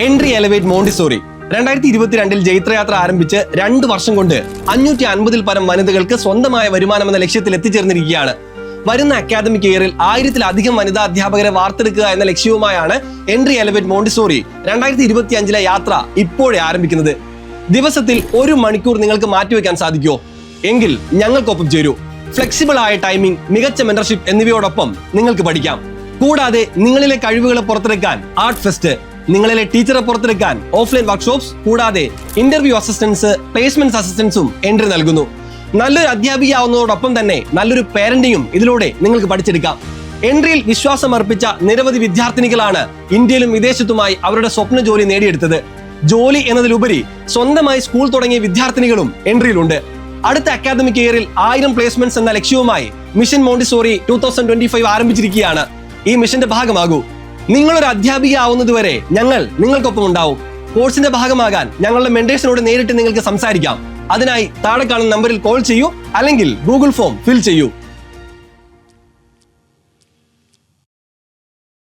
Entry elevate Montessori 2022 ജൈത്രയാത്ര ആരംഭിച്ച് 2 വർഷം കൊണ്ട് 550-ൽ പരം വനിതകൾക്ക് സ്വന്തമായ വരുമാനം എന്ന ലക്ഷ്യത്തിൽ എത്തിച്ചേർന്നിരിക്കുകയാണ്. വരുന്ന അക്കാദമിക് ഇയറിൽ 1000-ലധികം വനിതാ അധ്യാപകരെ വാർത്തെടുക്കുക എന്ന ലക്ഷ്യവുമായാണ് എൻട്രി എലവേറ്റ് മോണ്ടിസോറി 2025 യാത്ര ഇപ്പോഴേ ആരംഭിക്കുന്നത്. ദിവസത്തിൽ 1 മണിക്കൂർ നിങ്ങൾക്ക് മാറ്റിവെക്കാൻ സാധിക്കുമോ? എങ്കിൽ ഞങ്ങൾക്കൊപ്പം ചേരൂ. ഫ്ലെക്സിബിൾ ആയ ടൈമിംഗ്, മികച്ച മെന്റർഷിപ്പ് എന്നിവയോടൊപ്പം നിങ്ങൾക്ക് പഠിക്കാം. കൂടാതെ നിങ്ങളിലെ കഴിവുകളെ പുറത്തെടുക്കാൻ ആർട്ട് ഫെസ്റ്റ്, നിങ്ങളിലെ ടീച്ചറെ പുറത്തെടുക്കാൻ ഓഫ്ലൈൻ വർക്ക്ഷോപ്സ്, കൂടാതെ ഇന്റർവ്യൂ അസിസ്റ്റൻസ്, പ്ലേസ്മെന്റ് അസിസ്റ്റൻസും എൻട്രി നൽകുന്നു. നല്ലൊരു അധ്യാപികയാവുന്നതോടൊപ്പം തന്നെ നല്ലൊരു പേരന്റിങ്ങും ഇതിലൂടെ നിങ്ങൾക്ക് പഠിച്ചെടുക്കാം. എൻട്രിയിൽ വിശ്വാസം അർപ്പിച്ച നിരവധി വിദ്യാർത്ഥിനികളാണ് ഇന്ത്യയിലും വിദേശത്തുമായി അവരുടെ സ്വപ്ന ജോലി നേടിയെടുത്തത്. ജോലി എന്നതിലുപരി സ്വന്തമായി സ്കൂൾ തുടങ്ങിയ വിദ്യാർത്ഥിനികളും എൻട്രിയിലുണ്ട്. അടുത്ത അക്കാദമിക് ഇയറിൽ 1000 പ്ലേസ്മെന്റ്സ് എന്ന ലക്ഷ്യവുമായി മിഷൻ മോണ്ടിസോറി 2025 ആരംഭിച്ചിരിക്കുകയാണ്. ഈ മിഷന്റെ ഭാഗമാകൂ. നിങ്ങളൊരു അധ്യാപിക ആവുന്നതുവരെ ഞങ്ങൾ നിങ്ങൾക്കൊപ്പം ഉണ്ടാവും. കോഴ്സിന്റെ ഭാഗമാകാൻ ഞങ്ങളുടെ മെന്റേഴ്സിനോട് നേരിട്ട് നിങ്ങൾക്ക് സംസാരിക്കാം. അതിനായി താഴെ കാണുന്ന നമ്പറിൽ കോൾ ചെയ്യൂ, അല്ലെങ്കിൽ ഗൂഗിൾ ഫോം ഫിൽ ചെയ്യൂ.